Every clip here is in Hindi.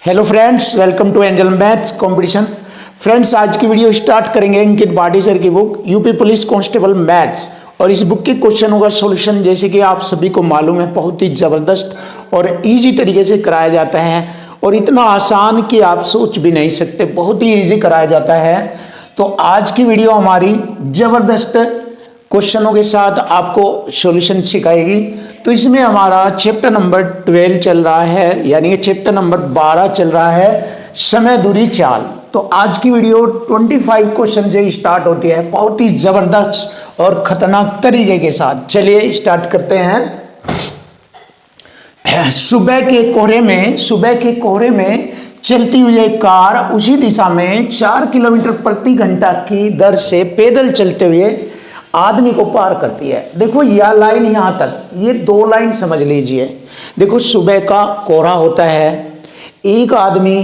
Hello friends, welcome to angel maths competition. Friends, आज की वीडियो स्टार्ट करेंगे अंकित भाटी सर की book UP police constable maths. और इस बुक के क्वेश्चनों का सॉल्यूशन जैसे कि आप सभी को मालूम है बहुत ही ज़बरदस्त और इजी तरीके से कराया जाता है और इतना आसान कि आप सोच भी नहीं सकते, बहुत ही इजी कराया जाता है। तो आज की वीडियो हमारी ज़बरदस्त क्वेश्चनों के साथ आपको सॉल्यूशन सिखाएगी। तो इसमें हमारा चैप्टर नंबर 12 चल रहा है, यानी कि चैप्टर नंबर 12 चल रहा है, समय दूरी चाल। तो आज की वीडियो 25 क्वेश्चन से स्टार्ट होती है, बहुत ही जबरदस्त और खतरनाक तरीके के साथ। चलिए स्टार्ट करते हैं। सुबह के कोहरे में चलती हुई एक कार उसी दिशा में 4 किलोमीटर प्रति घंटा की दर से पैदल चलते हुए आदमी को पार करती है। देखो यह लाइन यहाँ तक, ये दो लाइन समझ लीजिए। देखो सुबह का कोहरा होता है, एक आदमी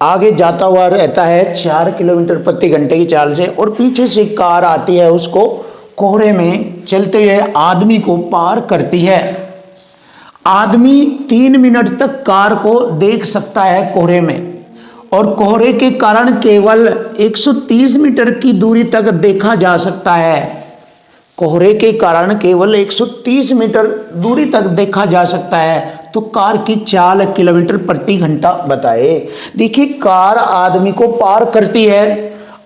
आगे जाता हुआ रहता है 4 किलोमीटर प्रति घंटे की चाल से और पीछे से कार आती है, उसको कोहरे में चलते हुए आदमी को पार करती है। आदमी 3 मिनट तक कार को देख सकता है कोहरे में, और कोहरे के कारण केवल 130 मीटर की दूरी तक देखा जा सकता है। कोहरे के कारण केवल 130 मीटर दूरी तक देखा जा सकता है। तो कार की चाल किलोमीटर प्रति घंटा बताए। देखिए कार आदमी को पार करती है,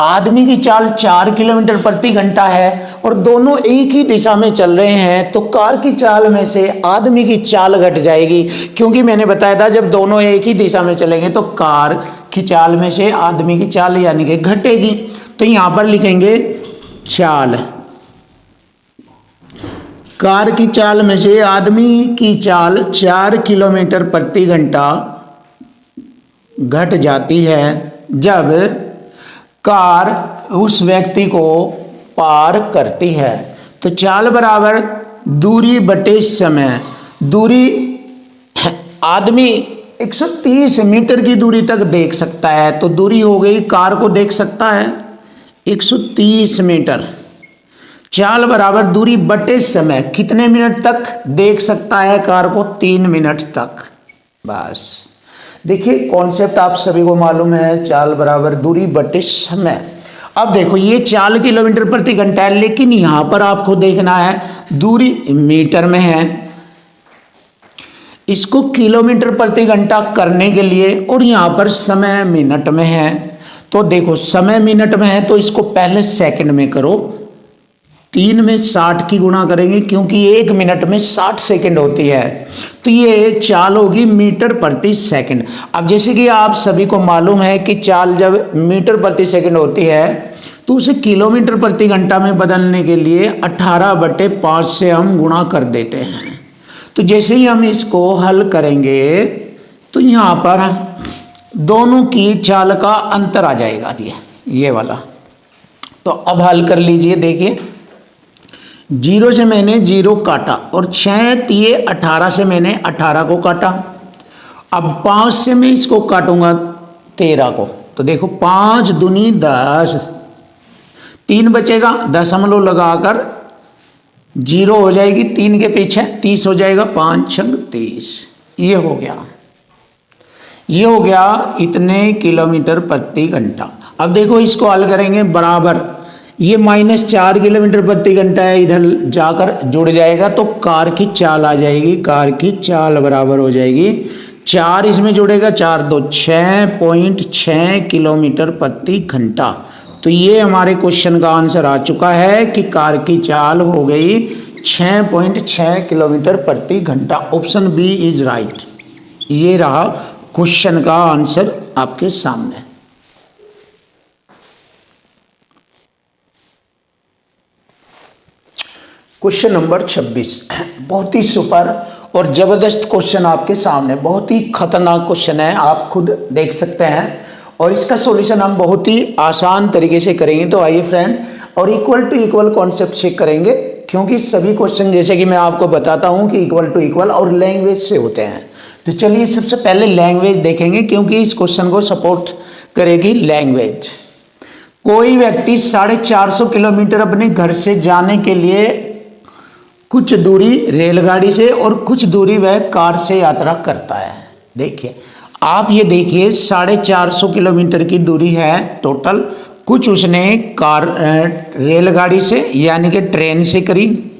आदमी की चाल 4 किलोमीटर प्रति घंटा है और दोनों एक ही दिशा में चल रहे हैं। तो कार की चाल में से आदमी की चाल घट जाएगी, क्योंकि मैंने बताया था जब दोनों एक ही दिशा में चलेंगे तो कार की चाल में से आदमी की चाल यानी कि घटेगी। तो यहां पर लिखेंगे चाल, कार की चाल में से आदमी की चाल 4 किलोमीटर प्रति घंटा घट जाती है जब कार उस व्यक्ति को पार करती है। तो चाल बराबर दूरी बटे समय। दूरी आदमी 130 मीटर की दूरी तक देख सकता है, तो दूरी हो गई, कार को देख सकता है 130 मीटर। चाल बराबर दूरी बटे समय, कितने मिनट तक देख सकता है कार को? 3 मिनट तक। बस देखिए कॉन्सेप्ट आप सभी को मालूम है, चाल बराबर दूरी बटे समय। अब देखो ये चाल किलोमीटर प्रति घंटा है, लेकिन यहां पर आपको देखना है दूरी मीटर में है, इसको किलोमीटर प्रति घंटा करने के लिए, और यहां पर समय मिनट में है। तो देखो समय मिनट में है तो इसको पहले सेकंड में करो, 3 में 60 की गुणा करेंगे क्योंकि 1 मिनट में 60 सेकंड होती है। तो ये चाल होगी मीटर प्रति सेकंड। अब जैसे कि आप सभी को मालूम है कि चाल जब मीटर प्रति सेकंड होती है तो उसे किलोमीटर प्रति घंटा में बदलने के लिए 18/5 से हम गुणा कर देते हैं। तो जैसे ही हम इसको हल करेंगे तो यहाँ पर दोनों की चाल का अंतर आ जाएगा, ये वाला। तो अब हल कर लीजिए। देखिए 0 से मैंने 0 काटा और 6 तिये 18 से मैंने 18 को काटा। अब 5 से मैं इसको काटूंगा 13 को। तो देखो 5 दूनी 10, 3 बचेगा, दशमलव लगाकर 0 हो जाएगी, 3 के पीछे 30 हो जाएगा, 5 छंग 30। ये हो गया इतने किलोमीटर प्रति घंटा। अब देखो इसको हल करेंगे, बराबर ये -4 किलोमीटर प्रति घंटा है, इधर जाकर जुड़ जाएगा तो कार की चाल आ जाएगी। कार की चाल बराबर हो जाएगी 4 इसमें जुड़ेगा, 4 2 6.6 किलोमीटर प्रति घंटा। तो ये हमारे क्वेश्चन का आंसर आ चुका है कि कार की चाल हो गई 6.6 किलोमीटर प्रति घंटा। Option B is right. ये रहा क्वेश्चन का आंसर आपके सामने। क्वेश्चन नंबर 26 बहुत ही सुपर और जबरदस्त क्वेश्चन आपके सामने, बहुत ही खतरनाक क्वेश्चन है, आप खुद देख सकते हैं। और इसका सॉल्यूशन हम बहुत ही आसान तरीके से करेंगे। तो आइए फ्रेंड, और इक्वल टू इक्वल कॉन्सेप्ट से करेंगे, क्योंकि सभी क्वेश्चन जैसे कि मैं आपको बताता हूं कि इक्वल टू इक्वल और लैंग्वेज से होते हैं। तो चलिए सबसे पहले लैंग्वेज देखेंगे, क्योंकि इस क्वेश्चन को सपोर्ट करेगी लैंग्वेज। कोई व्यक्ति 450 किलोमीटर अपने घर से जाने के लिए कुछ दूरी रेलगाड़ी से और कुछ दूरी वह कार से यात्रा करता है। देखिए आप ये देखिए 450 किलोमीटर की दूरी है टोटल। कुछ उसने कार रेलगाड़ी से यानी कि ट्रेन से करी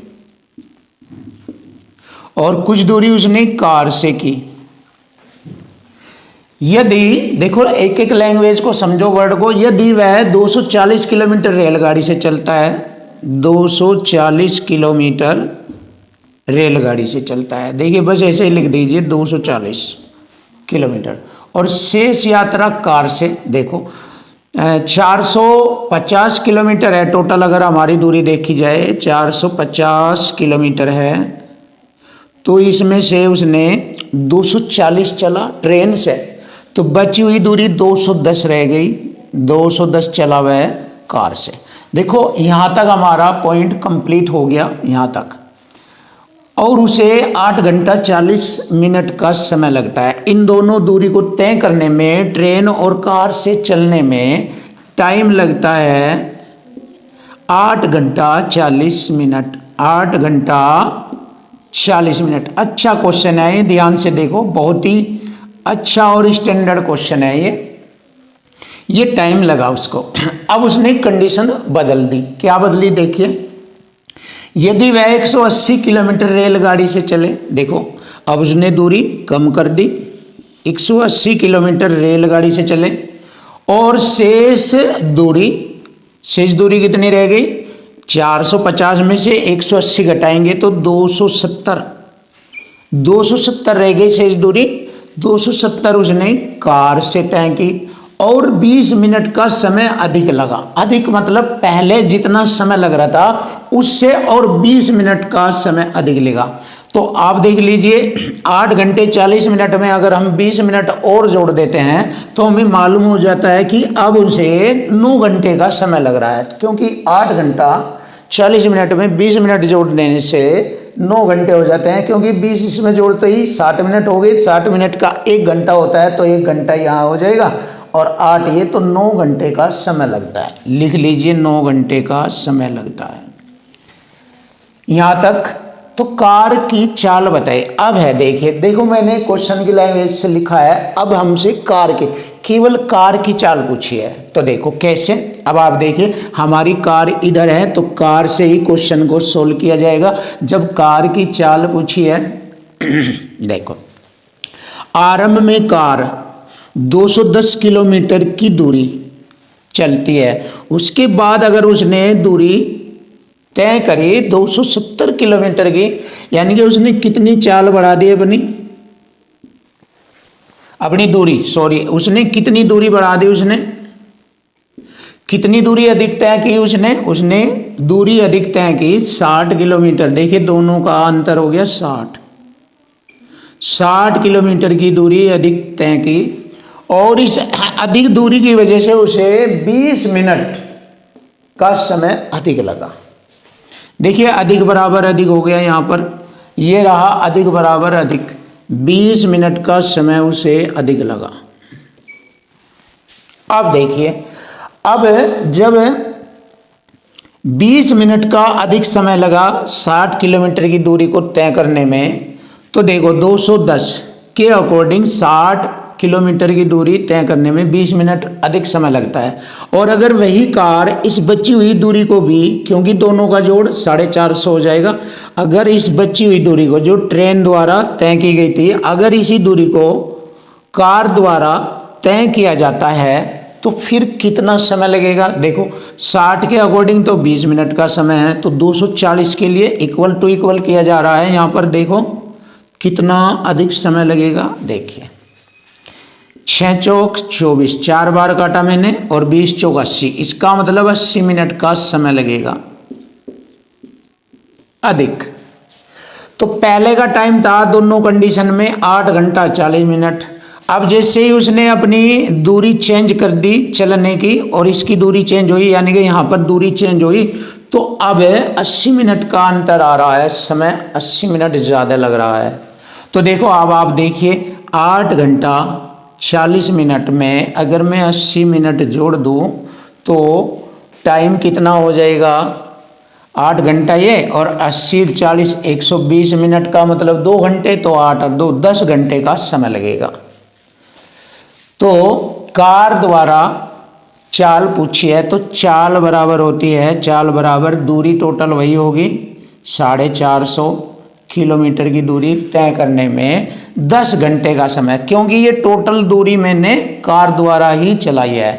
और कुछ दूरी उसने कार से की। यदि देखो एक एक लैंग्वेज को समझो वर्ड को, यदि वह 240 किलोमीटर रेलगाड़ी से चलता है, 240 किलोमीटर रेलगाड़ी से चलता है, देखिए बस ऐसे ही लिख दीजिए 240 किलोमीटर, और शेष यात्रा कार से, देखो 450 किलोमीटर है टोटल। अगर हमारी दूरी देखी जाए 450 किलोमीटर है, तो इसमें से उसने 240 चला ट्रेन से, तो बची हुई दूरी 210 रह गई, 210 चला वह कार से। देखो यहाँ तक हमारा पॉइंट कंप्लीट हो गया यहाँ तक, और उसे 8 घंटा 40 मिनट का समय लगता है। इन दोनों दूरी को तय करने में ट्रेन और कार से चलने में टाइम लगता है 8 घंटा 40 मिनट, 8 घंटा 40 मिनट। अच्छा क्वेश्चन है ये, ध्यान से देखो, बहुत ही अच्छा और स्टैंडर्ड क्वेश्चन है ये टाइम लगा उसको। अब उसने कंडीशन बदल दी, क्या बदली देखिए। यदि वह 180 किलोमीटर रेलगाड़ी से चले, देखो अब उसने दूरी कम कर दी, 180 किलोमीटर रेलगाड़ी से चले, और शेष दूरी कितनी रह गई, 450 में से 180 घटाएंगे तो 270 रह गई शेष दूरी। 270 उसने कार से तय की, और 20 मिनट का समय अधिक लगा। अधिक मतलब पहले जितना समय लग रहा था उससे और 20 मिनट का समय अधिक लगा। तो आप देख लीजिए 8 घंटे 40 मिनट में अगर हम 20 मिनट और जोड़ देते हैं तो हमें मालूम हो जाता है कि अब उसे 9 घंटे का समय लग रहा है, क्योंकि 8 घंटा 40 मिनट में 20 मिनट जोड़ देने से 9 घंटे हो जाते हैं, क्योंकि 20 इसमें जोड़ते ही 60 मिनट हो गए। 60 मिनट का 1 घंटा होता है, तो 1 घंटा यहाँ हो जाएगा और 8 ये, तो 9 घंटे का समय लगता है। लिख लीजिए 9 घंटे का समय लगता है। यहाँ तक तो कार की चाल बताए। अब है देखिए, देखो मैंने क्वेश्चन की लैंग्वेज से लिखा है, अब हमसे कार की, केवल कार की चाल पूछी है। तो देखो कैसे, अब आप देखिए हमारी कार इधर है, तो कार से ही क्वेश्चन को सोल्व किया जाएगा जब कार की चाल पूछी है। देखो आरंभ में कार 210 किलोमीटर की दूरी चलती है, उसके बाद अगर उसने दूरी तय करी 270 किलोमीटर की, यानी कि उसने कितनी चाल बढ़ा दी अपनी दूरी, सॉरी उसने कितनी दूरी बढ़ा दी, उसने कितनी दूरी अधिक तय की, उसने दूरी अधिक तय की 60 किलोमीटर। देखिए दोनों का अंतर हो गया 60 किलोमीटर की दूरी अधिक तय की, और इस अधिक दूरी की वजह से उसे 20 मिनट का समय अधिक लगा। देखिए अधिक बराबर अधिक हो गया यहाँ पर, ये रहा अधिक बराबर अधिक, 20 मिनट का समय उसे अधिक लगा। अब देखिए, अब जब 20 मिनट का अधिक समय लगा 60 किलोमीटर की दूरी को तय करने में, तो देखो 210 के अकॉर्डिंग 60 किलोमीटर की दूरी तय करने में 20 मिनट अधिक समय लगता है। और अगर वही कार इस बची हुई दूरी को भी, क्योंकि दोनों का जोड़ 450 हो जाएगा, अगर इस बची हुई दूरी को जो ट्रेन द्वारा तय की गई थी, अगर इसी दूरी को कार द्वारा तय किया जाता है तो फिर कितना समय लगेगा। देखो 60 के अकॉर्डिंग तो 20 मिनट का समय है, तो 240 के लिए इक्वल टू इक्वल किया जा रहा है। यहाँ पर देखो कितना अधिक समय लगेगा, देखिए 6 चौक 24, 4 बार काटा मैंने, और 20 चौक 80, इसका मतलब 80 मिनट का समय लगेगा अधिक। तो पहले का टाइम था दोनों कंडीशन में 8 घंटा 40 मिनट। अब जैसे ही उसने अपनी दूरी चेंज कर दी चलने की, और इसकी दूरी चेंज हुई, यानी कि यहाँ पर दूरी चेंज हुई, तो अब 80 मिनट का अंतर आ रहा है, समय 80 मिनट ज़्यादा लग रहा है। तो देखो अब आप देखिए 8 घंटा 40 मिनट में अगर मैं 80 मिनट जोड़ दूँ तो टाइम कितना हो जाएगा, 8 घंटा ये, और 80 40 120 मिनट का मतलब 2 घंटे, तो 8 और 2 10 घंटे का समय लगेगा। तो कार द्वारा चाल पूछी है, तो चाल बराबर होती है, चाल बराबर दूरी टोटल वही होगी 450 किलोमीटर की दूरी तय करने में 10 घंटे का समय, क्योंकि ये टोटल दूरी मैंने कार द्वारा ही चलाई है,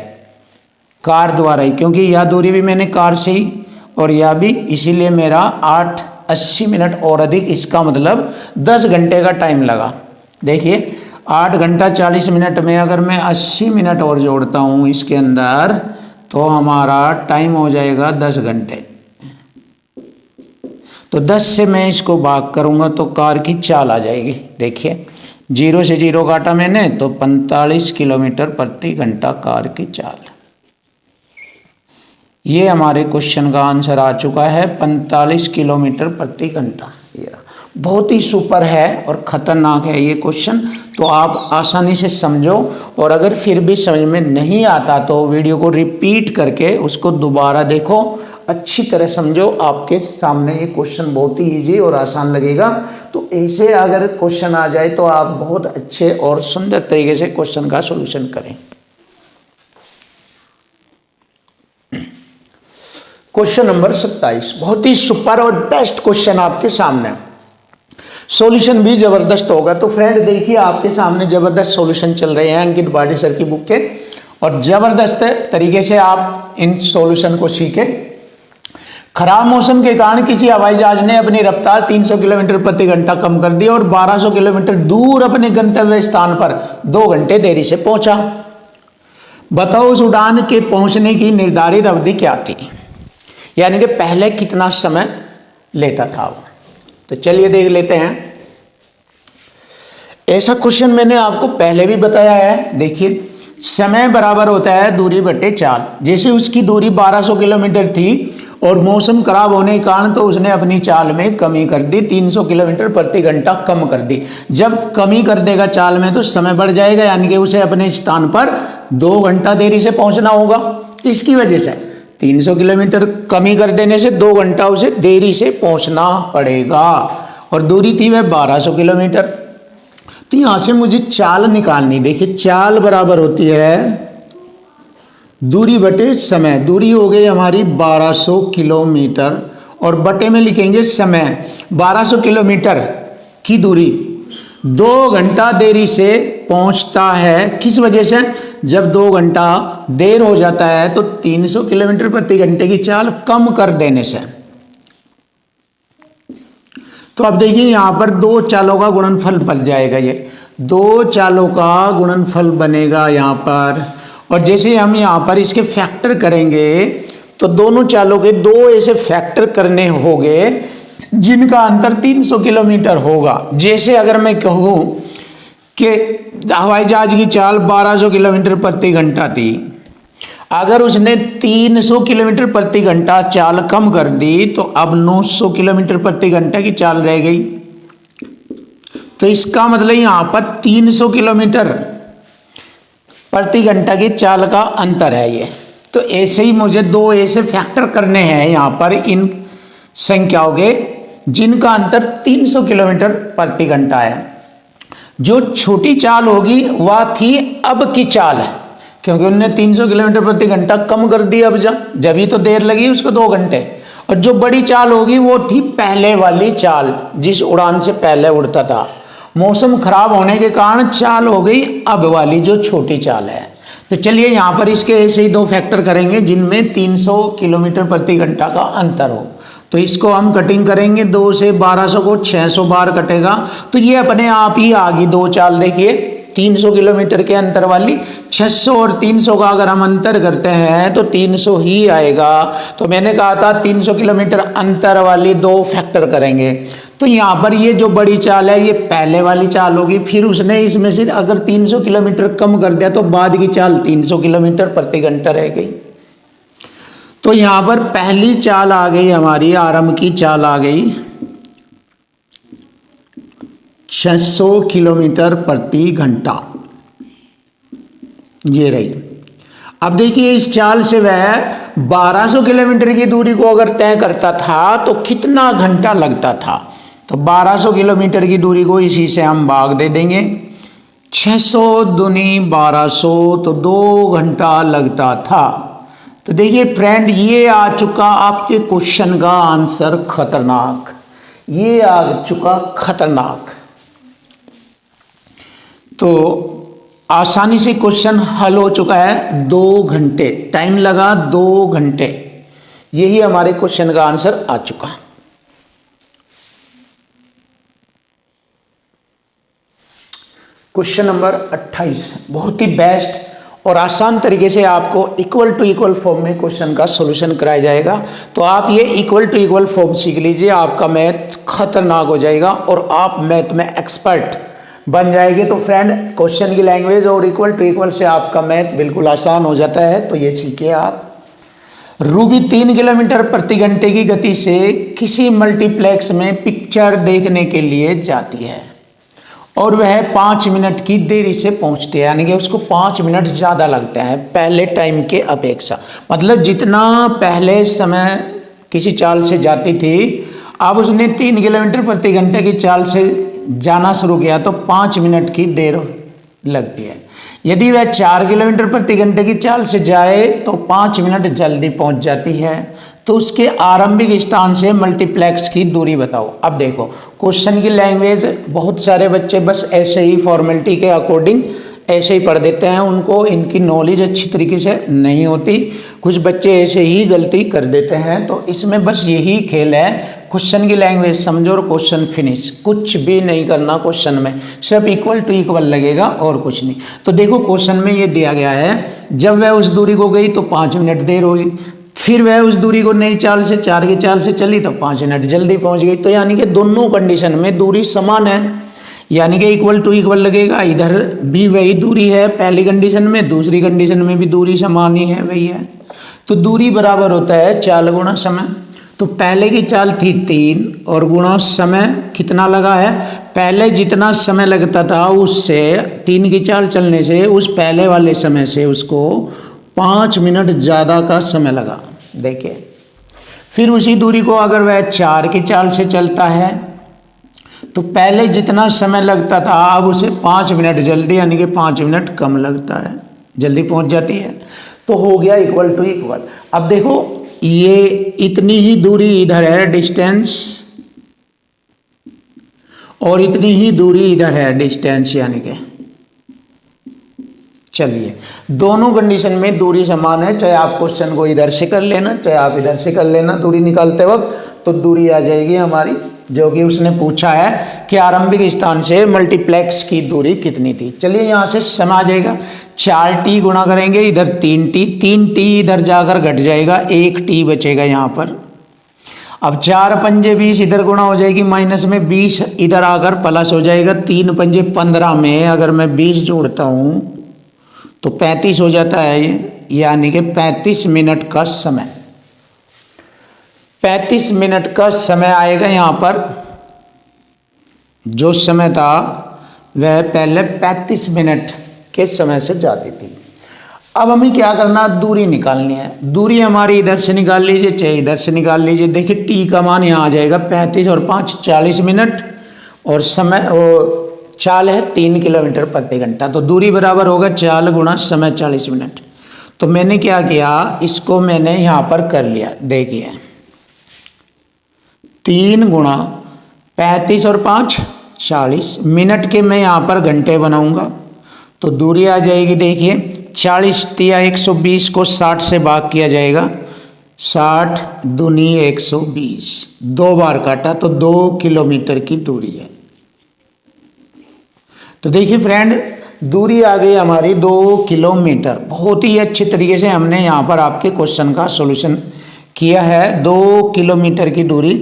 कार द्वारा ही, क्योंकि यह दूरी भी मैंने कार से ही और यह भी, इसीलिए मेरा 8:80 मिनट और अधिक, इसका मतलब 10 घंटे का टाइम लगा। देखिए 8 घंटा 40 मिनट में अगर मैं 80 मिनट और जोड़ता हूँ इसके अंदर, तो हमारा टाइम हो जाएगा 10 घंटे। तो 10 से मैं इसको भाग करूँगा तो कार की चाल आ जाएगी। देखिए 0 से 0 काटा मैंने, तो 45 किलोमीटर प्रति घंटा कार की चाल। ये हमारे क्वेश्चन का आंसर आ चुका है, 45 किलोमीटर प्रति घंटा। बहुत ही सुपर है और ख़तरनाक है ये क्वेश्चन, तो आप आसानी से समझो, और अगर फिर भी समझ में नहीं आता तो वीडियो को रिपीट करके उसको दोबारा देखो, अच्छी तरह समझो। आपके सामने ये क्वेश्चन बहुत ही इजी और आसान लगेगा। तो ऐसे अगर क्वेश्चन आ जाए तो आप बहुत अच्छे और सुंदर तरीके से क्वेश्चन का सॉल्यूशन करें। क्वेश्चन नंबर 27 बहुत ही सुपर और बेस्ट क्वेश्चन आपके सामने, सॉल्यूशन भी जबरदस्त होगा। तो फ्रेंड देखिए आपके सामने जबरदस्त सॉल्यूशन चल रहे हैं अंकित भाटी सर की बुक के, और जबरदस्त तरीके से आप इन सॉल्यूशन को सीखें। खराब मौसम के कारण किसी हवाई जहाज ने अपनी रफ्तार 300 किलोमीटर प्रति घंटा कम कर दी और 1200 किलोमीटर दूर अपने गंतव्य स्थान पर 2 घंटे देरी से पहुंचा। बताओ उस उड़ान के पहुंचने की निर्धारित अवधि क्या थी, यानी कि पहले कितना समय लेता था वो। तो चलिए देख लेते हैं। ऐसा क्वेश्चन मैंने आपको पहले भी बताया है। देखिए समय बराबर होता है दूरी बटे चाल। जैसे उसकी दूरी 1200 किलोमीटर थी और मौसम खराब होने के कारण तो उसने अपनी चाल में कमी कर दी, 300 किलोमीटर प्रति घंटा कम कर दी। जब कमी कर देगा चाल में तो समय बढ़ जाएगा, यानी कि उसे अपने स्थान पर 2 घंटा देरी से पहुंचना होगा। इसकी वजह से 300 किलोमीटर कमी कर देने से 2 घंटा उसे देरी से पहुंचना पड़ेगा, और दूरी थी वह 1200 किलोमीटर। तो यहां से मुझे चाल निकालनी। देखिए चाल बराबर होती है दूरी बटे समय। दूरी हो गई हमारी 1200 किलोमीटर और बटे में लिखेंगे समय। 1200 किलोमीटर की दूरी 2 घंटा देरी से पहुंचता है। किस वजह से? जब 2 घंटा देर हो जाता है तो 300 किलोमीटर प्रति घंटे की चाल कम कर देने से। तो अब देखिए यहां पर 2 चालों का गुणनफल बन जाएगा। ये 2 चालों का गुणनफल बनेगा यहां पर, और जैसे हम यहां पर इसके फैक्टर करेंगे तो दोनों चालों के 2 ऐसे फैक्टर करने होंगे जिनका अंतर 300 किलोमीटर होगा। जैसे अगर मैं कहूं कि हवाई जहाज की चाल 1200 किलोमीटर प्रति घंटा थी, अगर उसने 300 किलोमीटर प्रति घंटा चाल कम कर दी तो अब 900 किलोमीटर प्रति घंटा की चाल रह गई। तो इसका मतलब यहां पर 300 किलोमीटर प्रति घंटा की चाल का अंतर है ये। तो ऐसे ही मुझे 2 ऐसे फैक्टर करने हैं यहां पर इन संख्याओं के जिनका अंतर 300 किलोमीटर प्रति घंटा है। जो छोटी चाल होगी वह थी अब की चाल है, क्योंकि उन्होंने 300 किलोमीटर प्रति घंटा कम कर दी अब जब ही तो देर लगी उसको 2 घंटे। और जो बड़ी चाल होगी वो थी पहले वाली चाल, जिस उड़ान से पहले उड़ता था। मौसम खराब होने के कारण चाल हो गई अब वाली जो छोटी चाल है। तो चलिए यहाँ पर इसके ऐसे ही 2 फैक्टर करेंगे जिनमें 300 किलोमीटर प्रति घंटा का अंतर हो। तो इसको हम कटिंग करेंगे, 2 से 1200 को 600 बार कटेगा तो ये अपने आप ही आ गई 2 चाल। देखिए 300 किलोमीटर के अंतर वाली 600 और 300 का अगर हम अंतर करते हैं तो 300 ही आएगा। तो मैंने कहा था 300 किलोमीटर अंतर वाली 2 फैक्टर करेंगे। तो यहाँ पर ये जो बड़ी चाल है ये पहले वाली चाल होगी, फिर उसने इसमें से अगर 300 किलोमीटर कम कर दिया तो बाद की चाल 300 किलोमीटर प्रति घंटा रह गई। तो यहाँ पर पहली चाल आ गई हमारी, आरंभ की चाल आ गई 600 किलोमीटर प्रति घंटा, ये रही। अब देखिए इस चाल से वह 1200 किलोमीटर की दूरी को अगर तय करता था तो कितना घंटा लगता था। तो 1200 किलोमीटर की दूरी को इसी से हम भाग दे देंगे, 600 दूनी 1200, तो 2 घंटा लगता था। तो देखिए फ्रेंड, ये आ चुका आपके क्वेश्चन का आंसर खतरनाक, ये आ चुका खतरनाक। तो आसानी से क्वेश्चन हल हो चुका है, 2 घंटे टाइम लगा, 2 घंटे, यही हमारे क्वेश्चन का आंसर आ चुका। क्वेश्चन नंबर 28 बहुत ही बेस्ट और आसान तरीके से आपको इक्वल टू इक्वल फॉर्म में क्वेश्चन का सॉल्यूशन कराया जाएगा। तो आप ये इक्वल टू इक्वल फॉर्म सीख लीजिए, आपका मैथ खतरनाक हो जाएगा और आप मैथ में एक्सपर्ट बन जाएंगे। तो फ्रेंड, क्वेश्चन की लैंग्वेज और इक्वल टू इक्वल से आपका मैथ बिल्कुल आसान हो जाता है। तो ये सीखिए आप। रूबी 3 किलोमीटर प्रति घंटे की गति से किसी मल्टीप्लेक्स में पिक्चर देखने के लिए जाती है और वह 5 मिनट की देरी से पहुंचती है, यानी कि उसको 5 मिनट ज़्यादा लगते हैं पहले टाइम के अपेक्षा। मतलब जितना पहले समय किसी चाल से जाती थी, अब उसने 3 किलोमीटर प्रति घंटे की चाल से जाना शुरू किया तो 5 मिनट की देर लगती है। यदि वह 4 किलोमीटर प्रति घंटे की चाल से जाए तो 5 मिनट जल्दी पहुंच जाती है। तो उसके आरंभिक स्थान से मल्टीप्लेक्स की दूरी बताओ। अब देखो, क्वेश्चन की लैंग्वेज बहुत सारे बच्चे बस ऐसे ही फॉर्मेलिटी के अकॉर्डिंग ऐसे ही पढ़ देते हैं, उनको इनकी नॉलेज अच्छी तरीके से नहीं होती, कुछ बच्चे ऐसे ही गलती कर देते हैं। तो इसमें बस यही खेल है, क्वेश्चन की लैंग्वेज समझो और क्वेश्चन फिनिश, कुछ भी नहीं करना क्वेश्चन में, सिर्फ इक्वल टू इक्वल लगेगा और कुछ नहीं। तो देखो क्वेश्चन में ये दिया गया है, जब वह उस दूरी को गई तो 5 मिनट देर होगी, फिर वह उस दूरी को नई चाल से 4 की चाल से चली तो 5 मिनट जल्दी पहुंच गई। तो यानी कि दोनों कंडीशन में दूरी समान है, यानी कि इक्वल टू इक्वल लगेगा। इधर भी वही दूरी है पहली कंडीशन में, दूसरी कंडीशन में भी दूरी समान ही है, वही है। तो दूरी बराबर होता है चाल गुणा समय। तो पहले की चाल थी 3 और गुणा समय कितना लगा है, पहले जितना समय लगता था उससे 3 की चाल चलने से उस पहले वाले समय से उसको 5 मिनट ज़्यादा का समय लगा। देखिए, फिर उसी दूरी को अगर वह 4 की चाल से चलता है तो पहले जितना समय लगता था अब उसे 5 मिनट जल्दी, यानी कि 5 मिनट कम लगता है, जल्दी पहुंच जाती है। तो हो गया इक्वल टू इक्वल। अब देखो, ये इतनी ही दूरी इधर है डिस्टेंस और इतनी ही दूरी इधर है डिस्टेंस, यानी कि चलिए दोनों कंडीशन में दूरी समान है, चाहे आप क्वेश्चन को इधर से कर लेना चाहे आप इधर से कर लेना दूरी निकालते वक्त। तो दूरी आ जाएगी हमारी, जो कि उसने पूछा है कि आरंभिक स्थान से मल्टीप्लेक्स की दूरी कितनी थी। चलिए यहाँ से सम आ जाएगा, 4t गुणा करेंगे, इधर 3t, 3t इधर जाकर घट जाएगा, 1t बचेगा यहाँ पर। अब 4 पंजे 20 इधर गुणा हो जाएगी, माइनस में 20 इधर आकर प्लस हो जाएगा, 3 पंजे 15 में अगर मैं 20 जोड़ता हूँ तो 35 हो जाता है ये, यानी कि 35 मिनट का समय, 35 मिनट का समय आएगा यहाँ पर। जो समय था वह पहले 35 मिनट के समय से जाती थी। अब हमें क्या करना, दूरी निकालनी है। दूरी हमारी इधर से निकाल लीजिए चाहे इधर से निकाल लीजिए। देखिए टी का मान यहाँ आ जाएगा 35 और 5 40 मिनट और समय चाल है 3 किलोमीटर प्रति घंटा। तो दूरी बराबर होगा चाल गुणा समय 40 मिनट। तो मैंने क्या किया, इसको मैंने यहाँ पर कर लिया। देखिए 3 गुणा 35 और 5 40 मिनट के मैं यहाँ पर घंटे बनाऊंगा तो दूरी आ जाएगी। देखिए 40 तिया 120 को 60 से भाग किया जाएगा, 60 दूनी 120, 2 बार काटा तो 2 किलोमीटर की दूरी है। तो देखिए फ्रेंड, दूरी आ गई हमारी 2 किलोमीटर। बहुत ही अच्छे तरीके से हमने यहाँ पर आपके क्वेश्चन का सॉल्यूशन किया है। 2 किलोमीटर की दूरी,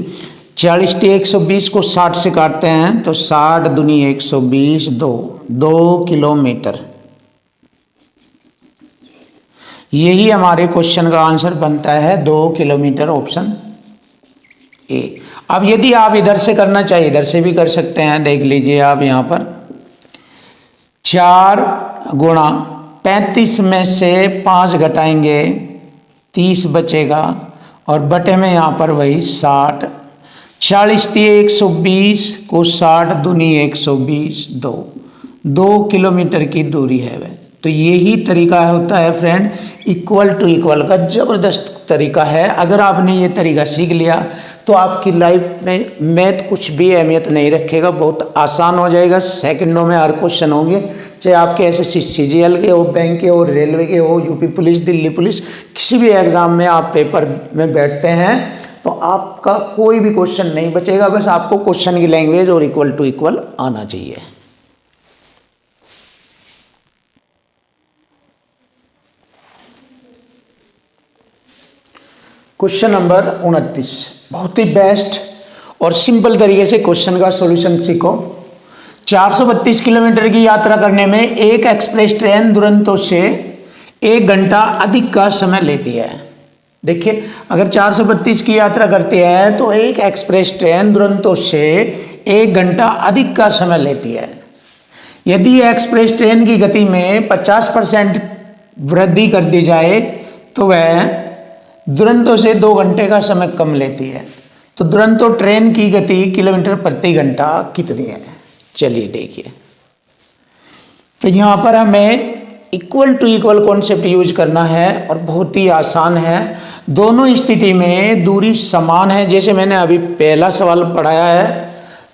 40 टी 120 को 60 से काटते हैं तो 60 दूनी 120, 2 किलोमीटर। यही हमारे क्वेश्चन का आंसर बनता है 2 किलोमीटर, ऑप्शन ए। अब यदि आप इधर से करना चाहिए इधर से भी कर सकते हैं। देख लीजिए आप यहाँ पर 4 गुणा 35 में से 5 घटाएंगे 30 बचेगा और बटे में यहाँ पर वही 60, 40 टी 120 को 60 दूनी 120, किलोमीटर की दूरी है वह। तो यही तरीका होता है फ्रेंड इक्वल टू इक्वल का, ज़बरदस्त तरीका है। अगर आपने ये तरीका सीख लिया तो आपकी लाइफ में मैथ कुछ भी अहमियत नहीं रखेगा, बहुत आसान हो जाएगा। सेकंडों में हर क्वेश्चन होंगे, चाहे आपके एसएससी सीजीएल के हो, बैंक के हो, रेलवे के हो, यूपी पुलिस, दिल्ली पुलिस, किसी भी एग्ज़ाम में आप पेपर में बैठते हैं तो आपका कोई भी क्वेश्चन नहीं बचेगा। बस आपको क्वेश्चन की लैंग्वेज और इक्वल टू इक्वल आना चाहिए। क्वेश्चन नंबर 29, बहुत ही बेस्ट और सिंपल तरीके से क्वेश्चन का सॉल्यूशन सीखो। 432 किलोमीटर की यात्रा करने में एक एक्सप्रेस ट्रेन दुरंतो से 1 घंटा अधिक का समय लेती है। देखिए, अगर 432 की यात्रा करती है तो एक एक्सप्रेस ट्रेन दुरंतो से 1 घंटा अधिक का समय लेती है। यदि एक्सप्रेस ट्रेन की गति में 50% वृद्धि कर दी जाए तो वह दुरंतो से 2 घंटे का समय कम लेती है। तो दुरंतो ट्रेन की गति किलोमीटर प्रति घंटा कितनी है? चलिए देखिए, तो यहाँ पर हमें equal to equal concept use करना है और बहुत ही आसान है। दोनों स्थिति में दूरी समान है। जैसे मैंने अभी पहला सवाल पढ़ाया है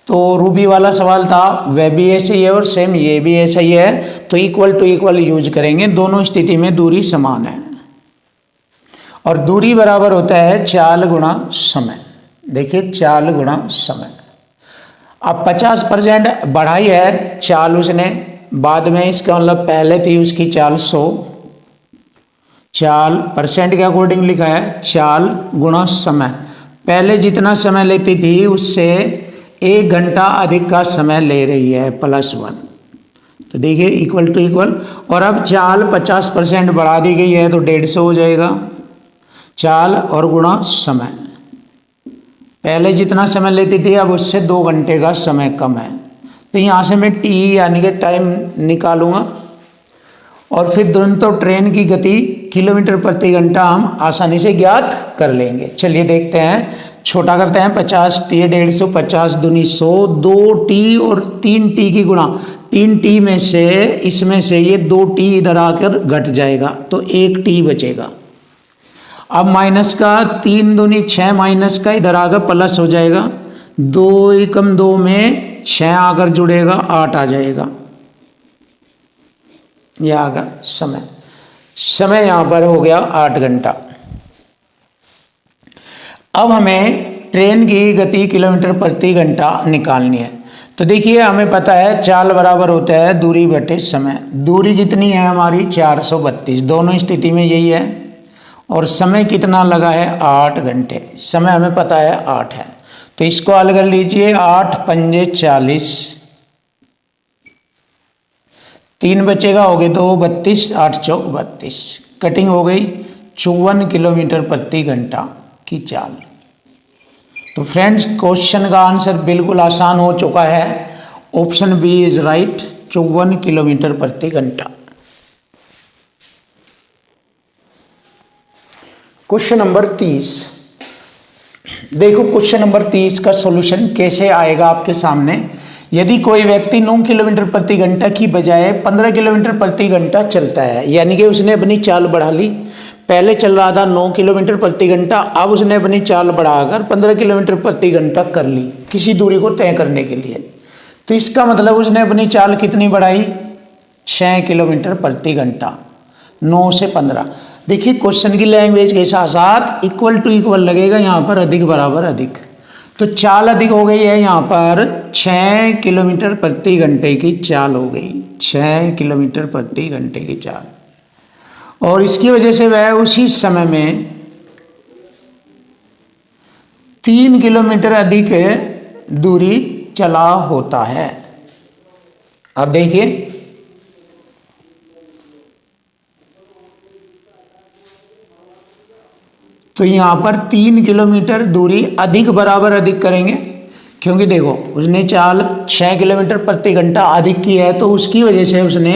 तो रूबी वाला सवाल था, वह भी ऐसे ही है और सेम ये भी ऐसा ही है। तो इक्वल टू इक्वल यूज करेंगे, दोनों स्थिति में दूरी समान है और दूरी बराबर होता है चाल गुणा समय। देखिए, चाल गुणा समय। अब 50% बढ़ाई है चाल उसने बाद में, इसका मतलब पहले थी उसकी चाल 100, चाल परसेंट के अकॉर्डिंग लिखा है, चाल गुणा समय। पहले जितना समय लेती थी उससे 1 घंटा अधिक का समय ले रही है, +1। तो देखिए इक्वल टू इक्वल। और अब चाल 50% बढ़ा दी गई है तो 150 हो जाएगा। चाल और गुणा समय, पहले जितना समय लेती थी अब उससे 2 घंटे का समय कम है। तो यहाँ से मैं टी यानी कि टाइम निकालूंगा और फिर दुरंतो ट्रेन की गति किलोमीटर प्रति घंटा हम आसानी से ज्ञात कर लेंगे। चलिए देखते हैं, छोटा करते हैं। 50 × 150, 50 दूनी 100, 2t और 3t की गुणा। 3t में से इसमें से ये 2t इधर आकर घट जाएगा तो 1t बचेगा। अब माइनस का 3 दूनी 6 माइनस का इधर आकर प्लस हो जाएगा। 2 एकम 2 में 6 आकर जुड़ेगा, 8 आ जाएगा। यह आ गया समय। समय यहाँ पर हो गया 8 घंटा। अब हमें ट्रेन की गति किलोमीटर प्रति घंटा निकालनी है। तो देखिए, हमें पता है चाल बराबर होता है दूरी बटे समय। दूरी कितनी है हमारी? 432, दोनों स्थिति में यही है। और समय कितना लगा है? 8 घंटे। समय हमें पता है 8 है, तो इसको हल कर लीजिए। 8 पंजे 40, 3 बचेगा, हो गए 2, 32, 8 चौक 32। कटिंग हो गई 54 किलोमीटर प्रति घंटा की चाल। तो फ्रेंड्स, क्वेश्चन का आंसर बिल्कुल आसान हो चुका है। Option B is right, 54 kilometre प्रति घंटा। क्वेश्चन नंबर 30, देखो क्वेश्चन नंबर 30 का सॉल्यूशन कैसे आएगा आपके सामने। यदि कोई व्यक्ति 9 किलोमीटर प्रति घंटा की बजाय 15 किलोमीटर प्रति घंटा चलता है, यानी कि उसने अपनी चाल बढ़ा ली। पहले चल रहा था 9 किलोमीटर प्रति घंटा, अब उसने अपनी चाल बढ़ाकर 15 किलोमीटर प्रति घंटा कर ली किसी दूरी को तय करने के लिए। तो इसका मतलब उसने अपनी चाल कितनी बढ़ाई? 6 किलोमीटर प्रति घंटा। 9 से 15। देखिए, क्वेश्चन की लैंग्वेज के साथ साथ इक्वल टू इक्वल लगेगा यहाँ पर, अधिक बराबर अधिक। तो चाल अधिक हो गई है यहाँ पर, 6 किलोमीटर प्रति घंटे की चाल हो गई, 6 किलोमीटर प्रति घंटे की चाल। और इसकी वजह से वह उसी समय में 3 किलोमीटर अधिक दूरी चला होता है। अब देखिए, तो यहाँ पर 3 किलोमीटर दूरी अधिक बराबर अधिक करेंगे, क्योंकि देखो उसने चाल 6 किलोमीटर प्रति घंटा अधिक की है तो उसकी वजह से उसने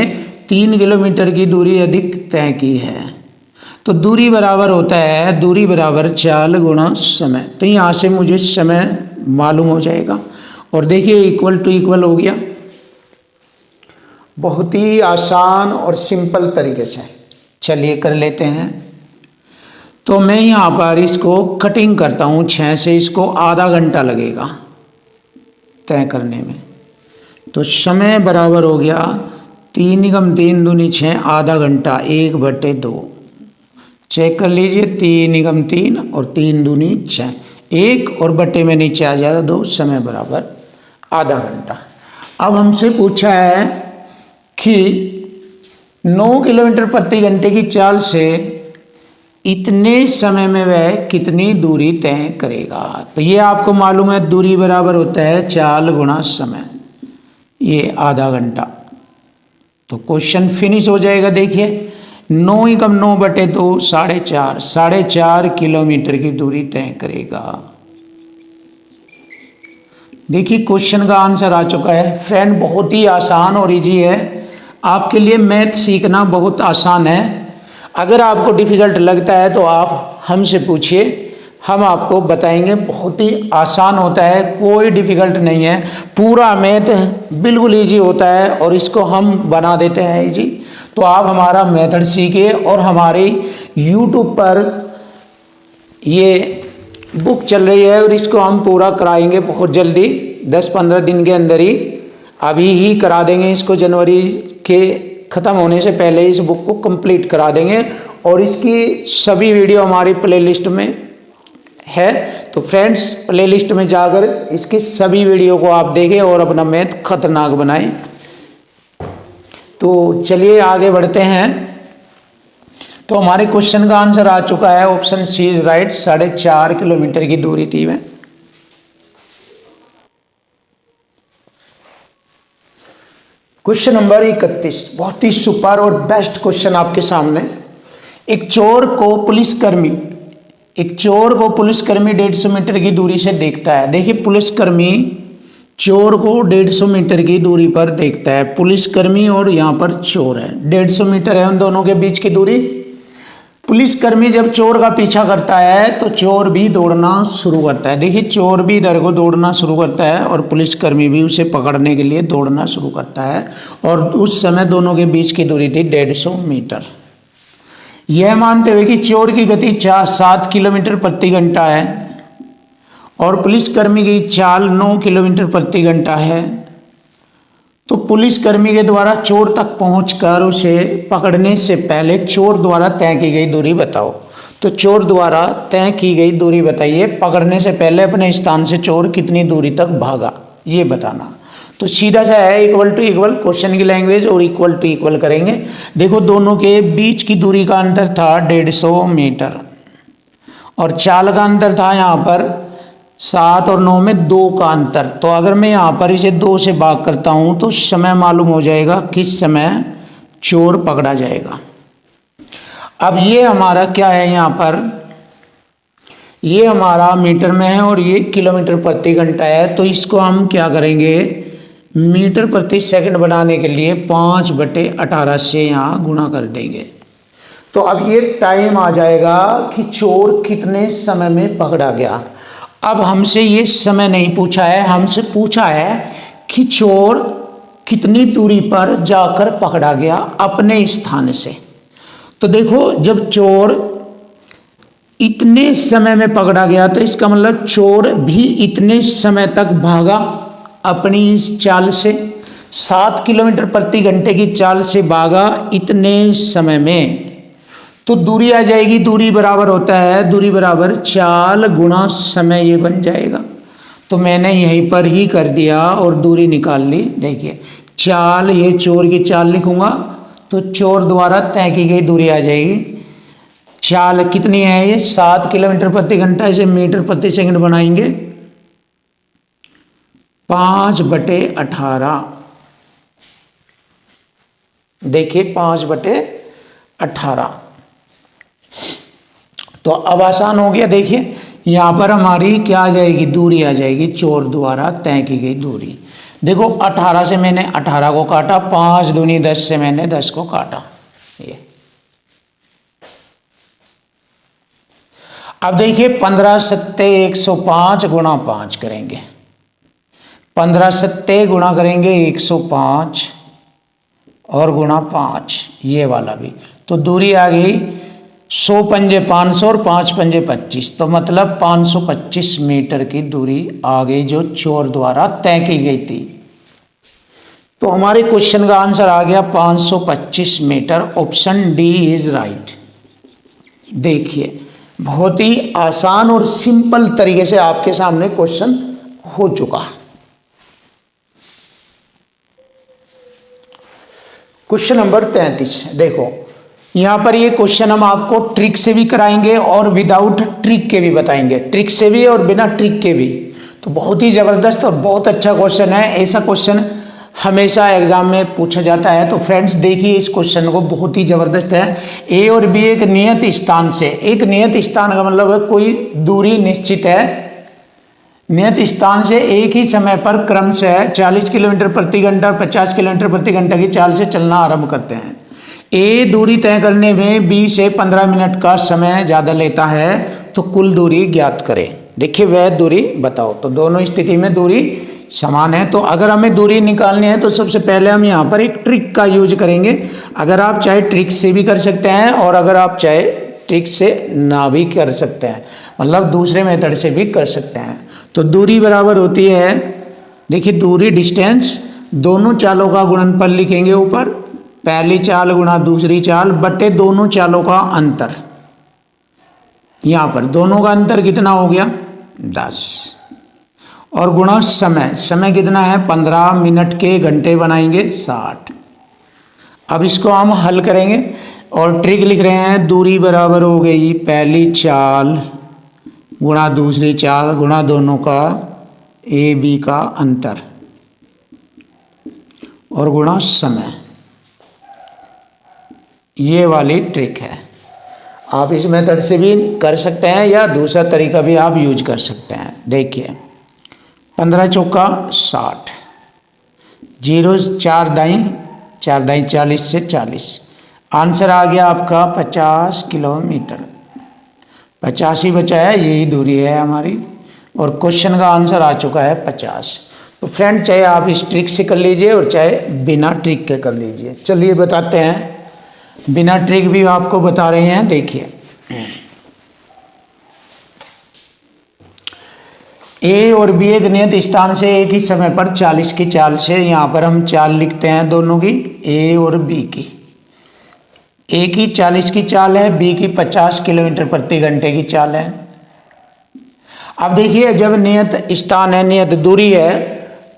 3 किलोमीटर की दूरी अधिक तय की है। तो दूरी बराबर होता है, दूरी बराबर चाल गुणा समय। तो यहाँ से मुझे समय मालूम हो जाएगा और देखिए इक्वल टू इक्वल हो गया। बहुत ही आसान और सिंपल तरीके से। चलिए कर लेते हैं। तो मैं यहाँ पर इसको कटिंग करता हूँ 6 से, इसको आधा घंटा लगेगा तय करने में। तो समय बराबर हो गया 3 × 3 = 6, आधा घंटा 1/2। चेक कर लीजिए, 3 × 3 और 3 दूनी 6, 1 और बट्टे में नीचे आ जाएगा 2, समय बराबर आधा घंटा। अब हमसे पूछा है कि 9 किलोमीटर प्रति घंटे की चाल से इतने समय में वह कितनी दूरी तय करेगा। तो ये आपको मालूम है, दूरी बराबर होता है चाल गुणा समय, ये आधा घंटा। तो क्वेश्चन फिनिश हो जाएगा। देखिए 9 × 9/2 4.5, 4.5 किलोमीटर की दूरी तय करेगा। देखिए क्वेश्चन का आंसर आ चुका है। फ्रेंड बहुत ही आसान और इजी है, आपके लिए मैथ सीखना बहुत आसान है। अगर आपको डिफ़िकल्ट लगता है तो आप हमसे पूछिए, हम आपको बताएंगे। बहुत ही आसान होता है, कोई डिफ़िकल्ट नहीं है, पूरा मैथ बिल्कुल इजी होता है और इसको हम बना देते हैं इजी। तो आप हमारा मेथड सीखिए और हमारे यूट्यूब पर ये बुक चल रही है और इसको हम पूरा कराएंगे बहुत जल्दी, 10-15 दिन के अंदर ही, अभी ही करा देंगे इसको। जनवरी के ख़त्म होने से पहले इस बुक को कंप्लीट करा देंगे और इसकी सभी वीडियो हमारी प्लेलिस्ट में है। तो फ्रेंड्स प्लेलिस्ट में जाकर इसके सभी वीडियो को आप देखें और अपना मैथ खतरनाक बनाएं। तो चलिए आगे बढ़ते हैं। तो हमारे क्वेश्चन का आंसर आ चुका है, option C is right, 4.5 kilometre की दूरी थी वह। क्वेश्चन नंबर 31, बहुत ही सुपर और बेस्ट क्वेश्चन आपके सामने। एक चोर को पुलिसकर्मी 150 मीटर की दूरी से देखता है। देखिए पुलिसकर्मी चोर को 150 मीटर की दूरी पर देखता है। पुलिसकर्मी और यहाँ पर चोर है, 150 मीटर है उन दोनों के बीच की दूरी। पुलिसकर्मी जब चोर का पीछा करता है तो चोर भी दौड़ना शुरू करता है। देखिए चोर भी इधर को दौड़ना शुरू करता है और पुलिसकर्मी भी उसे पकड़ने के लिए दौड़ना शुरू करता है। और उस समय दोनों के बीच की दूरी थी 150 मीटर। यह मानते हुए कि चोर की गति 7 किलोमीटर प्रति घंटा है और पुलिसकर्मी की चाल 9 किलोमीटर प्रति घंटा है, तो पुलिसकर्मी के द्वारा चोर तक पहुंचकर उसे पकड़ने से पहले चोर द्वारा तय की गई दूरी बताओ। तो चोर द्वारा तय की गई दूरी बताइए, पकड़ने से पहले अपने स्थान से चोर कितनी दूरी तक भागा, ये बताना। तो सीधा सा है, इक्वल टू इक्वल, क्वेश्चन की लैंग्वेज और इक्वल टू इक्वल करेंगे। देखो दोनों के बीच की दूरी का अंतर था 150 मीटर और चाल का अंतर था यहाँ पर 7 और 9 में 2 का अंतर। तो अगर मैं यहाँ पर इसे 2 से भाग करता हूँ तो समय मालूम हो जाएगा किस समय चोर पकड़ा जाएगा। अब ये हमारा क्या है, यहाँ पर ये हमारा मीटर में है और ये किलोमीटर प्रति घंटा है। तो इसको हम क्या करेंगे, मीटर प्रति सेकंड बनाने के लिए 5/18 से यहाँ गुणा कर देंगे। तो अब ये टाइम आ जाएगा कि चोर कितने समय में पकड़ा गया। अब हमसे ये समय नहीं पूछा है, हमसे पूछा है कि चोर कितनी दूरी पर जाकर पकड़ा गया अपने स्थान से। तो देखो जब चोर इतने समय में पकड़ा गया तो इसका मतलब चोर भी इतने समय तक भागा अपनी इस चाल से, 7 किलोमीटर प्रति घंटे की चाल से भागा इतने समय में। तो दूरी आ जाएगी, दूरी बराबर होता है, दूरी बराबर चाल गुणा समय, ये बन जाएगा। तो मैंने यहीं पर ही कर दिया और दूरी निकाल ली। देखिए चाल, ये चोर की चाल लिखूंगा तो चोर द्वारा तय की गई दूरी आ जाएगी। चाल कितनी है, ये 7 किलोमीटर प्रति घंटा, इसे मीटर प्रति सेकंड बनाएंगे, 5/18। देखिए 5/18। तो अब आसान हो गया। देखिए यहाँ पर हमारी क्या आ जाएगी, दूरी आ जाएगी, चोर द्वारा तय की गई दूरी। देखो 18 से मैंने 18 को काटा, 5 दूनी 10 से मैंने 10 को काटा। ये अब देखिए 15 सत्ते 105 गुणा 5 करेंगे, 15 सत्ते गुणा करेंगे 105 और गुणा 5, ये वाला भी। तो दूरी आ गई 100 पंजे 500 और 5 पंजे 25, तो मतलब 525 मीटर की दूरी आ गई जो चोर द्वारा तय की गई थी। तो हमारे क्वेश्चन का आंसर आ गया 525 metre. Option D is right. देखिए बहुत ही आसान और सिंपल तरीके से आपके सामने क्वेश्चन हो चुका। क्वेश्चन नंबर 33 देखो, यहां पर ये क्वेश्चन हम आपको ट्रिक से भी कराएंगे और विदाउट ट्रिक के भी बताएंगे, ट्रिक से भी और बिना ट्रिक के भी। तो बहुत ही जबरदस्त और बहुत अच्छा क्वेश्चन है। ऐसा क्वेश्चन हमेशा एग्जाम में पूछा जाता है। तो फ्रेंड्स देखिए इस क्वेश्चन को, बहुत ही जबरदस्त है। ए और बी एक नियत स्थान से, एक नियत स्थान का मतलब है कोई दूरी निश्चित है, नियत स्थान से एक ही समय पर क्रमशः 40 किलोमीटर प्रति घंटा और 50 किलोमीटर प्रति घंटा की चाल से चलना आरंभ करते हैं। ए दूरी तय करने में बी से 15 मिनट का समय ज़्यादा लेता है, तो कुल दूरी ज्ञात करें। देखिए वह दूरी बताओ। तो दोनों स्थिति में दूरी समान है। तो अगर हमें दूरी निकालनी है तो सबसे पहले हम यहाँ पर एक ट्रिक का यूज करेंगे। अगर आप चाहे ट्रिक से भी कर सकते हैं और अगर आप चाहे ट्रिक से ना भी कर सकते हैं, मतलब दूसरे मेथड से भी कर सकते हैं। तो दूरी बराबर होती है, देखिए दूरी डिस्टेंस, दोनों चालों का गुणनफल लिखेंगे ऊपर, पहली चाल गुणा दूसरी चाल बटे दोनों चालों का अंतर। यहाँ पर दोनों का अंतर कितना हो गया 10, और गुणा समय, समय कितना है 15 मिनट के घंटे बनाएंगे 60। अब इसको हम हल करेंगे और ट्रिक लिख रहे हैं, दूरी बराबर हो गई पहली चाल गुणा दूसरी चाल गुणा दोनों का ए बी का अंतर और गुणा समय। ये वाली ट्रिक है। आप इस मेथड से भी कर सकते हैं या दूसरा तरीका भी आप यूज कर सकते हैं। देखिए 15 चौका 60, 0 4 दाई 4 दाई 40 से 40, आंसर आ गया आपका 50 किलोमीटर। 50 ही बचा है, यही दूरी है हमारी, और क्वेश्चन का आंसर आ चुका है 50। तो फ्रेंड चाहे आप इस ट्रिक से कर लीजिए और चाहे बिना ट्रिक के कर लीजिए। चलिए बताते हैं, बिना ट्रिक भी आपको बता रहे हैं। देखिए ए और बी एक नियत स्थान से एक ही समय पर 40 की चाल से, यहाँ पर हम चाल लिखते हैं दोनों की, ए और बी की। ए की 40 की चाल है, बी की 50 किलोमीटर प्रति घंटे की चाल है। अब देखिए जब नियत स्थान है, नियत दूरी है,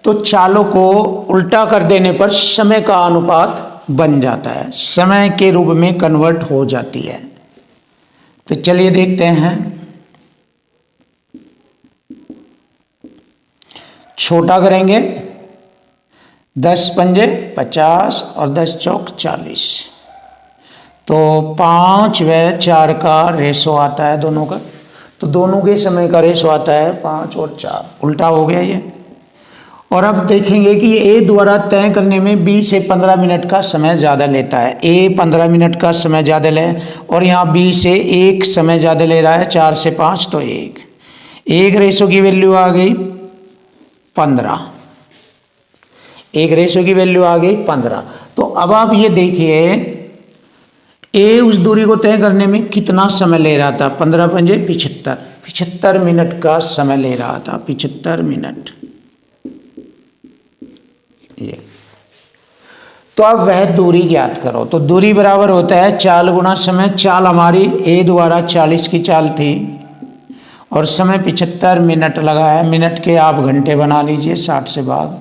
तो चालों को उल्टा कर देने पर समय का अनुपात बन जाता है, समय के रूप में कन्वर्ट हो जाती है। तो चलिए देखते हैं। छोटा करेंगे, 10 पंजे 50 और 10 चौक 40, तो 5 व 4 का रेशो आता है दोनों का। तो दोनों के समय का रेशो आता है 5 और 4, उल्टा हो गया ये। और अब देखेंगे कि ए द्वारा तय करने में बी से 15 मिनट का समय ज़्यादा लेता है। ए 15 मिनट का समय ज़्यादा ले और यहाँ बी से 1 समय ज़्यादा ले रहा है, 4 से 5 तो 1 रेशो की वैल्यू आ गई 15, 1 रेशो की वैल्यू आ गई 15। तो अब आप ये देखिए ए उस दूरी को तय करने में कितना समय ले रहा था, 15 पंजे 75 मिनट का समय ले रहा था, 75 मिनट। ये तो अब वह दूरी ज्ञात करो। तो दूरी बराबर होता है चाल गुणा समय। चाल हमारी ए द्वारा 40 की चाल थी और समय 75 मिनट लगा है, मिनट के आप घंटे बना लीजिए 60 से भाग।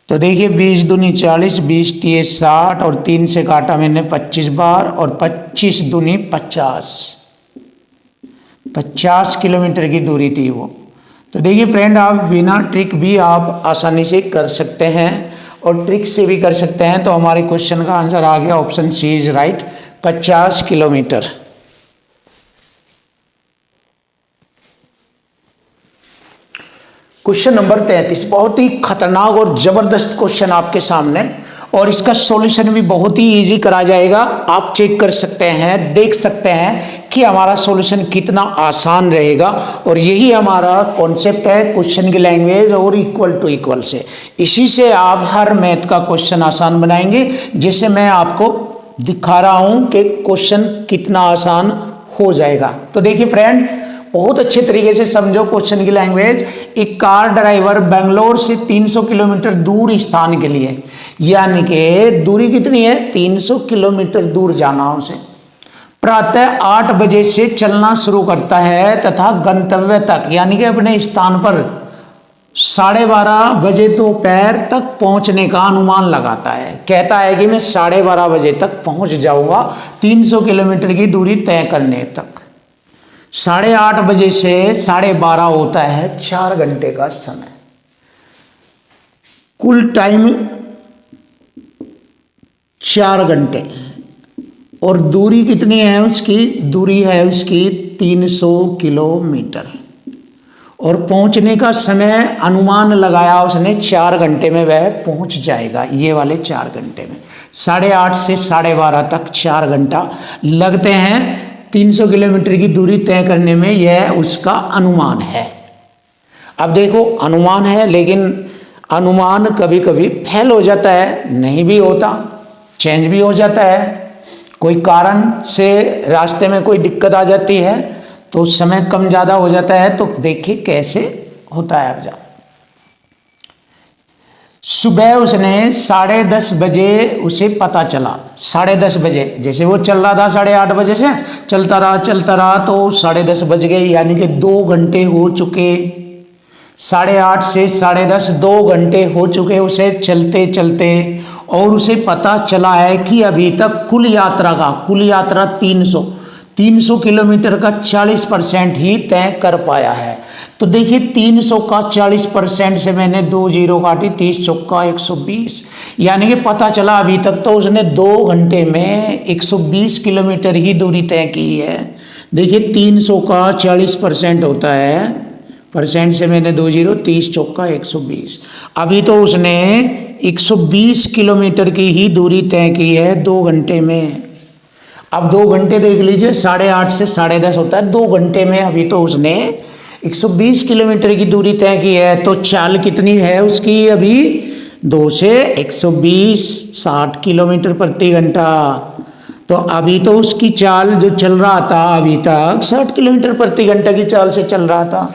तो देखिए 20 दूनी 40, 20 तिये 60 और 3 से काटा मैंने 25 बार और 25 दूनी 50 किलोमीटर की दूरी थी वो। तो देखिए फ्रेंड आप बिना ट्रिक भी आप आसानी से कर सकते हैं और ट्रिक से भी कर सकते हैं। तो हमारे क्वेश्चन का आंसर आ गया option C is right, 50 kilometre. Question number 33 बहुत ही खतरनाक और जबरदस्त क्वेश्चन आपके सामने, और इसका सॉल्यूशन भी बहुत ही इजी करा जाएगा। आप चेक कर सकते हैं, देख सकते हैं कि हमारा सॉल्यूशन कितना आसान रहेगा। और यही हमारा कॉन्सेप्ट है क्वेश्चन की लैंग्वेज और इक्वल टू इक्वल से। इसी से आप हर मैथ का क्वेश्चन आसान बनाएंगे, जैसे मैं आपको दिखा रहा हूं कि क्वेश्चन कितना आसान हो जाएगा। तो देखिए फ्रेंड, बहुत अच्छे तरीके से समझो क्वेश्चन की लैंग्वेज। एक कार ड्राइवर बेंगलोर से 300 किलोमीटर दूर स्थान के लिए, यानी कि दूरी कितनी है, 300 किलोमीटर दूर जाना है उसे, प्रातः 8 बजे से चलना शुरू करता है तथा गंतव्य तक यानी कि अपने स्थान पर 12:30 बजे दोपहर तक पहुंचने का अनुमान लगाता है। कहता है कि मैं 12:30 बजे तक पहुंच जाऊंगा 300 किलोमीटर की दूरी तय करने तक। 8:30 बजे से 12:30 होता है 4 घंटे का समय। कुल टाइम 4 घंटे। और दूरी कितनी है उसकी, दूरी है उसकी 300 किलोमीटर। और पहुंचने का समय अनुमान लगाया उसने 4 घंटे में वह पहुंच जाएगा, ये वाले 4 घंटे में। 8:30 से 12:30 तक 4 घंटा लगते हैं 300 किलोमीटर की दूरी तय करने में, यह उसका अनुमान है। अब देखो अनुमान है, लेकिन अनुमान कभी कभी फेल हो जाता है, नहीं भी होता, चेंज भी हो जाता है। कोई कारण से रास्ते में कोई दिक्कत आ जाती है तो समय कम ज़्यादा हो जाता है। तो देखिए कैसे होता है। अब जा सुबह उसने 10:30 बजे उसे पता चला, 10:30 बजे, जैसे वो चल रहा था 8:30 बजे से चलता रहा तो 10:30 बज गए, यानी कि 2 घंटे हो चुके। 8:30 से 10:30 2 घंटे हो चुके उसे चलते चलते। और उसे पता चला है कि अभी तक कुल यात्रा 300 किलोमीटर का 40% ही तय कर पाया है। तो देखिए 300 का 40% से मैंने 2 जीरो काटी, 30 चौका 120, यानी कि पता चला अभी तक तो उसने 2 घंटे में 120 किलोमीटर ही दूरी तय की है। देखिए 300 का 40% होता है, परसेंट से मैंने 2 जीरो, 30 चौका 120। अभी तो उसने 120 किलोमीटर की ही दूरी तय की है 2 घंटे में। अब 2 घंटे देख लीजिए, 8:30 से 10:30 होता है, 2 घंटे में अभी तो उसने 120 किलोमीटर की दूरी तय की है। तो चाल कितनी है उसकी अभी, 2 से 120, 60 किलोमीटर प्रति घंटा। तो अभी तो उसकी चाल जो चल रहा था अभी तक 60 किलोमीटर प्रति घंटा की चाल से चल रहा था।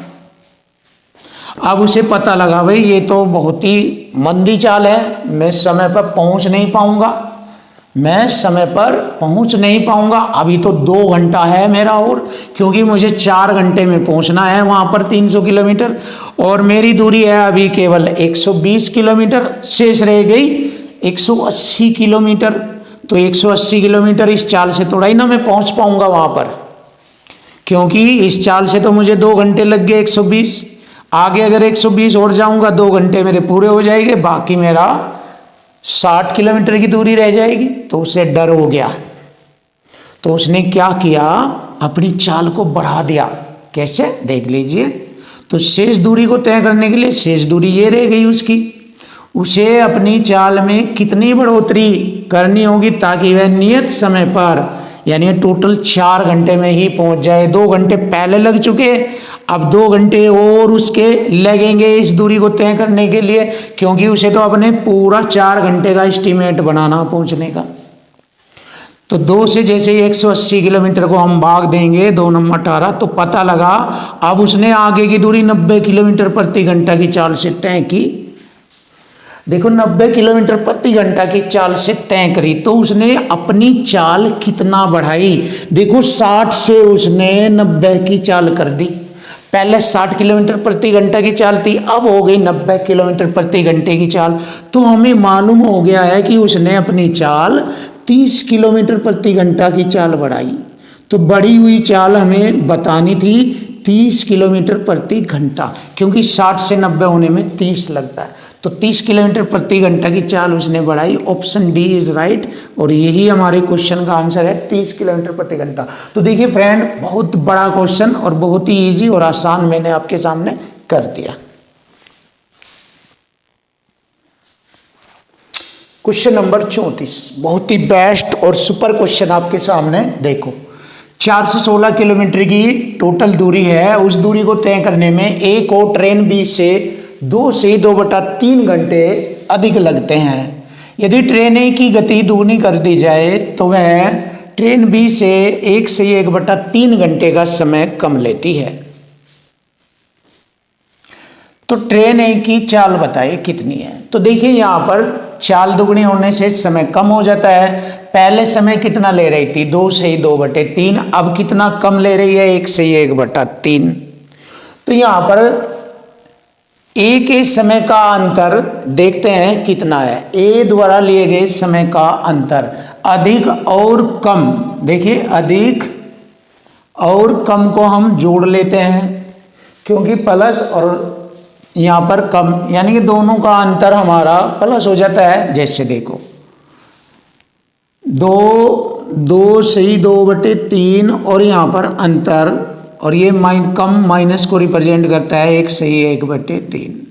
अब उसे पता लगा भाई ये तो बहुत ही मंदी चाल है, मैं समय पर पहुंच नहीं पाऊंगा, अभी तो 2 घंटा है मेरा, और क्योंकि मुझे 4 घंटे में पहुंचना है वहां पर 300 किलोमीटर, और मेरी दूरी है अभी केवल 120 किलोमीटर, शेष रह गई 180 किलोमीटर। तो 180 किलोमीटर इस चाल से थोड़ा ही ना मैं पहुंच पाऊंगा वहां पर, क्योंकि इस चाल से तो मुझे 2 घंटे लग गए 120। आगे अगर 120 और जाऊंगा 2 घंटे मेरे पूरे हो जाएंगे, बाकी मेरा 60 किलोमीटर की दूरी रह जाएगी। तो उसे डर हो गया, तो उसने क्या किया, अपनी चाल को बढ़ा दिया। कैसे देख लीजिए। तो शेष दूरी को तय करने के लिए शेष दूरी ये रह गई उसकी, उसे अपनी चाल में कितनी बढ़ोतरी करनी होगी ताकि वह नियत समय पर, यानी टोटल 4 घंटे में ही पहुंच जाए। 2 घंटे पहले लग चुके, अब 2 घंटे और उसके लगेंगे इस दूरी को तय करने के लिए, क्योंकि उसे तो अपने पूरा 4 घंटे का एस्टीमेट बनाना पहुंचने का। तो 2 से जैसे 180 किलोमीटर को हम भाग देंगे 2 नंबर 18, तो पता लगा अब उसने आगे की दूरी 90 किलोमीटर प्रति घंटा की चाल से तय की। देखो 90 किलोमीटर प्रति घंटा की चाल से तय करी, तो उसने अपनी चाल कितना बढ़ाई। देखो 60 से उसने 90 की चाल कर दी। पहले 60 किलोमीटर प्रति घंटा की चाल थी, अब हो गई 90 किलोमीटर प्रति घंटे की चाल। तो हमें मालूम हो गया है कि उसने अपनी चाल 30 किलोमीटर प्रति घंटा की चाल बढ़ाई। तो बढ़ी हुई चाल हमें बतानी थी 30 किलोमीटर प्रति घंटा, क्योंकि 60 से 90 होने में 30 लगता है। तो 30 किलोमीटर प्रति घंटा की चाल उसने बढ़ाई। ऑप्शन डी इज राइट, और यही हमारे क्वेश्चन का आंसर है 30 किलोमीटर प्रति घंटा। तो देखिए फ्रेंड, बहुत बड़ा क्वेश्चन और बहुत ही इजी और आसान मैंने आपके सामने कर दिया। क्वेश्चन नंबर 34, बहुत ही बेस्ट और सुपर क्वेश्चन आपके सामने। देखो 416 किलोमीटर की टोटल दूरी है। उस दूरी को तय करने में ए को ट्रेन बी से 2.3 घंटे अधिक लगते हैं। यदि ट्रेन ए की गति दुगनी कर दी जाए तो वह ट्रेन बी से 1.3 घंटे का समय कम लेती है। तो ट्रेन ए की चाल बताइए कितनी है। तो देखिए यहाँ पर चाल दुगनी होने से समय कम हो जाता है। पहले समय कितना ले रही थी, 2/2/3, अब कितना कम ले रही है, 1/1/3। तो यहाँ पर ए के समय का अंतर देखते हैं कितना है। ए द्वारा लिए गए समय का अंतर अधिक और कम, देखिए अधिक और कम को हम जोड़ लेते हैं क्योंकि प्लस और यहाँ पर कम, यानी कि दोनों का अंतर हमारा प्लस हो जाता है। जैसे देखो 2/2/3 और यहाँ पर अंतर, और ये कम माइनस को रिप्रेजेंट करता है 1/1/3।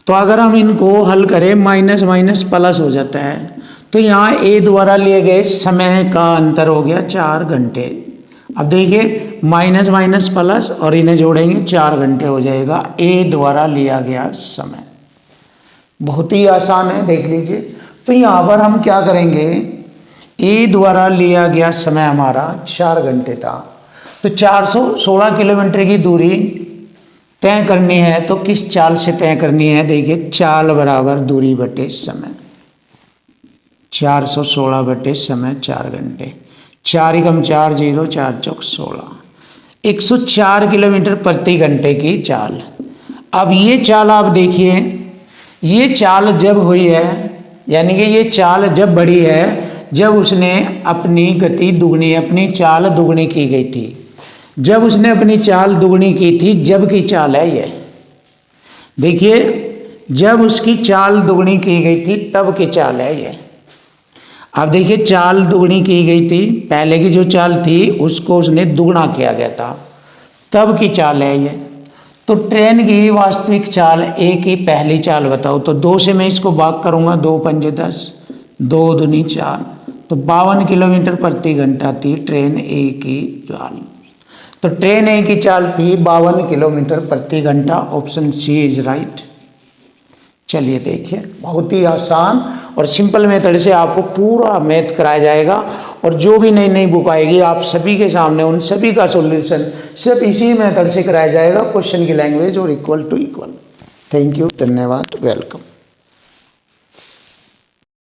तो अगर हम इनको हल करें माइनस माइनस प्लस हो जाता है। तो यहाँ ए द्वारा लिए गए समय का अंतर हो गया 4 घंटे। अब देखिए माइनस माइनस प्लस और इन्हें जोड़ेंगे 4 घंटे हो जाएगा ए द्वारा लिया गया समय। बहुत ही आसान है, देख लीजिए। तो यहाँ पर हम क्या करेंगे, ए द्वारा लिया गया समय हमारा 4 घंटे था। तो 416 किलोमीटर की दूरी तय करनी है तो किस चाल से तय करनी है, देखिए चाल बराबर दूरी बटे समय। 416 बटे समय 4 घंटे, 4 एकम 4 0, 4 चौक 16, 104 किलोमीटर प्रति घंटे की चाल। अब ये चाल आप देखिए, ये चाल जब हुई है, यानी कि ये चाल जब बढ़ी है जब उसने अपनी गति दुगनी, अपनी चाल दुगनी की गई थी। जब उसने अपनी चाल दुगनी की थी जब की चाल है ये, देखिए जब उसकी चाल दुगनी की गई थी तब की चाल है ये। अब देखिए चाल दुगनी की गई थी, पहले की जो चाल थी उसको उसने दुगना किया गया था, तब की चाल है ये। तो ट्रेन की वास्तविक चाल ए की पहली चाल बताओ। तो 2 से मैं इसको भाग करूंगा, 2 पंजे 10, 2 दूनी 4, तो 52 किलोमीटर प्रति घंटा थी ट्रेन ए की चाल। तो ट्रेन ए की चाल थी 52 किलोमीटर प्रति घंटा। Option C is right. चलिए देखिए, बहुत ही आसान और सिंपल मेथड से आपको पूरा मैथ कराया जाएगा। और जो भी नई नई बुक आएगी आप सभी के सामने उन सभी का सॉल्यूशन सिर्फ इसी मेथड से कराया जाएगा, क्वेश्चन की लैंग्वेज और equal to equal. Thank you, धन्यवाद, वेलकम।